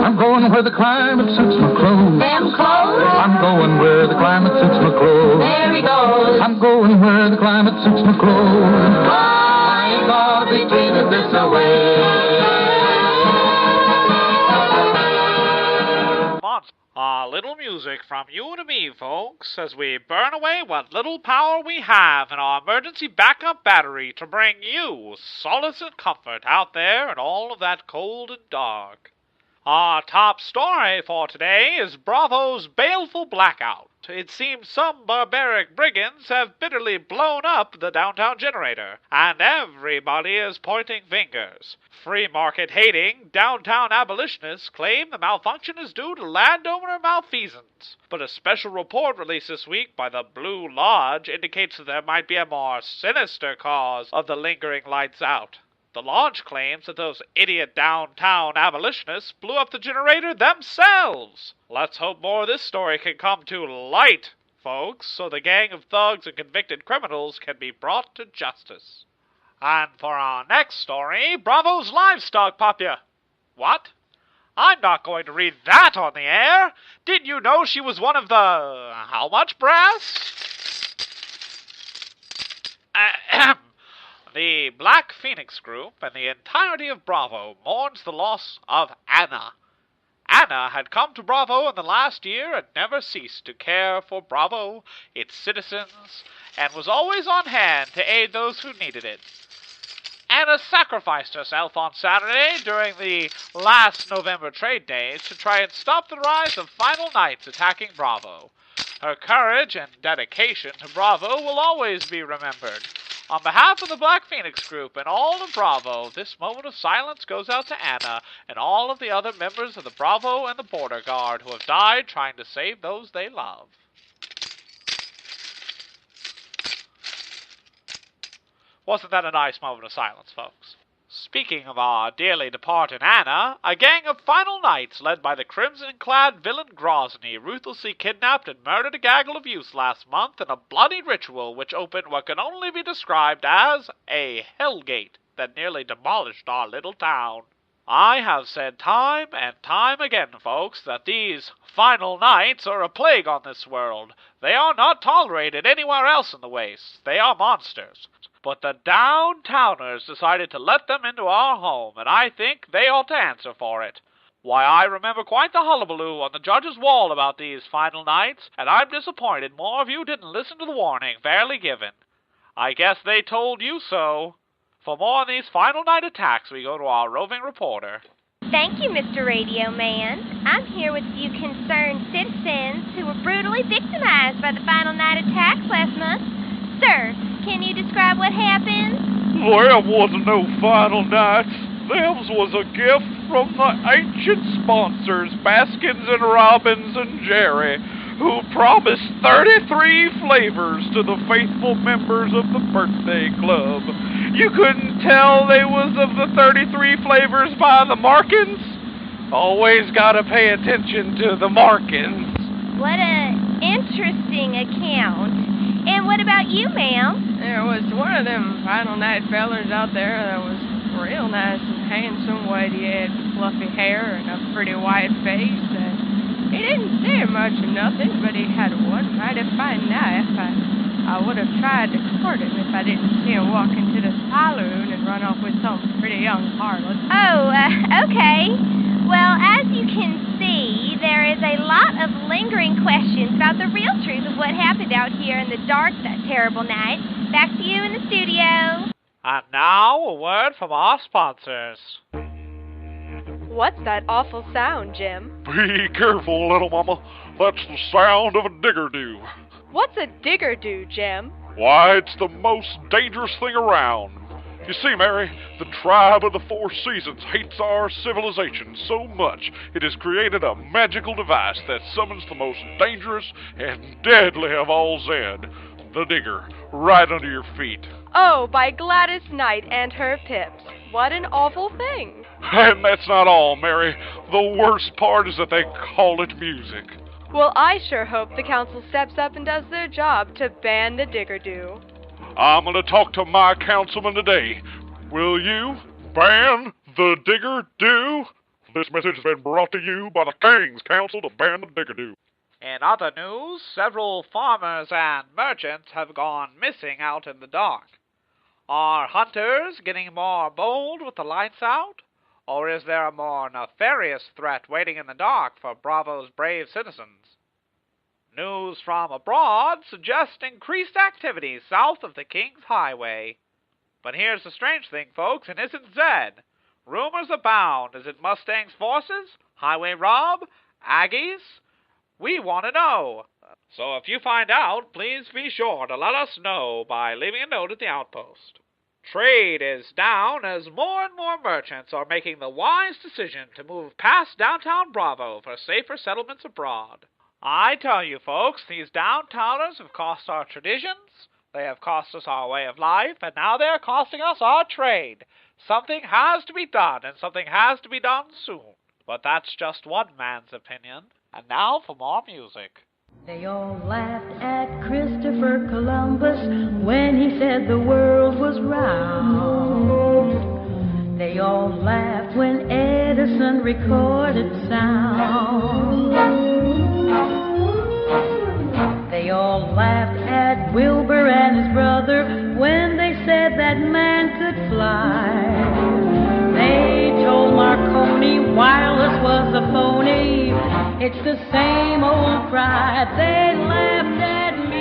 I'm going where the climate suits my clothes. Them clothes. I'm going where the climate suits my clothes. There he goes. I'm going where the climate suits my clothes. I ain't gonna be treated this away. A little music from you to me, folks, as we burn away what little power we have in our emergency backup battery to bring you solace and comfort out there in all of that cold and dark. Our top story for today is Bravo's baleful blackout. It seems some barbaric brigands have bitterly blown up the downtown generator, and everybody is pointing fingers. Free market-hating, downtown abolitionists claim the malfunction is due to landowner malfeasance. But a special report released this week by the Blue Lodge indicates that there might be a more sinister cause of the lingering lights out. The Lodge claims that those idiot downtown abolitionists blew up the generator themselves. Let's hope more of this story can come to light, folks, so the gang of thugs and convicted criminals can be brought to justice. And for our next story, Bravo's livestock What? I'm not going to read that on the air. Didn't you know she was one of the... how much brass? The Black Phoenix Group and the entirety of Bravo mourns the loss of Anna. Anna had come to Bravo in the last year and never ceased to care for Bravo, its citizens, and was always on hand to aid those who needed it. Anna sacrificed herself on Saturday during the last November trade days to try and stop the rise of final nights attacking Bravo. Her courage and dedication to Bravo will always be remembered. On behalf of the Black Phoenix Group and all of Bravo, this moment of silence goes out to Anna and all of the other members of the Bravo and the Border Guard who have died trying to save those they love. Wasn't that a nice moment of silence, folks? Speaking of our dearly departed Anna, a gang of final knights led by the crimson-clad villain Grozny ruthlessly kidnapped and murdered a gaggle of youths last month in a bloody ritual which opened what can only be described as a hellgate that nearly demolished our little town. I have said time and time again, folks, that these final knights are a plague on this world. They are not tolerated anywhere else in the wastes. They are monsters. But the downtowners decided to let them into our home, and I think they ought to answer for it. Why, I remember quite the hullabaloo on the judge's wall about these final nights, and I'm disappointed more of you didn't listen to the warning fairly given. I guess they told you so. For more on these final night attacks, we go to our roving reporter. Thank you, Mr. Radio Man. I'm here with a few concerned citizens who were brutally victimized by the final night attacks last month. Sir, can you describe what happened? There wasn't no final nights. Them's was a gift from the ancient sponsors, Baskins and Robbins and Jerry, who promised 33 flavors to the faithful members of the birthday club. You couldn't tell they was of the 33 flavors by the markings? Always gotta pay attention to the markings. What a interesting account. And what about you, ma'am? There was one of them final night fellers out there that was real nice and handsome. He had fluffy hair and a pretty white face. And he didn't say much of nothing, but he had one mighty fine knife. I would have tried to court him if I didn't see him walk into the saloon and run off with some pretty young harlot. Oh, okay. Well, as you can see, there is a lot of lingering questions about the real truth of what happened out here in the dark that terrible night. Back to you in the studio. And now, a word from our sponsors. What's that awful sound, Jim? Be careful, little mama. That's the sound of a digger-do. What's a digger-do, Jim? Why, it's the most dangerous thing around. You see, Mary, the tribe of the Four Seasons hates our civilization so much it has created a magical device that summons the most dangerous and deadly of all Zed, the digger, right under your feet. Oh, by Gladys Knight and her pips. What an awful thing. And that's not all, Mary. The worst part is that they call it music. Well, I sure hope the council steps up and does their job to ban the digger-do. I'm going to talk to my councilman today. Will you ban the the digger do? This message has been brought to you by the King's Council to ban the digger-do. In other news, several farmers and merchants have gone missing out in the dark. Are hunters getting more bold with the lights out? Or is there a more nefarious threat waiting in the dark for Bravo's brave citizens? News from abroad suggests increased activity south of the King's Highway. But here's the strange thing, folks, it isn't Zed. Rumors abound. Is it Mustang's forces? Highway Rob? Aggies? We want to know. So if you find out, please be sure to let us know by leaving a note at the outpost. Trade is down as more and more merchants are making the wise decision to move past downtown Bravo for safer settlements abroad. I tell you, folks, these downtowners have cost our traditions, they have cost us our way of life, and now they're costing us our trade. Something has to be done, and something has to be done soon. But that's just one man's opinion. And now for more music. They all laughed at Christopher Columbus when he said the world was round. They all laughed when Edison recorded sound. They all laughed at Wilbur and his brother when they said that man could fly. They told Marconi wireless was a phony. It's the same old cry. They laughed at me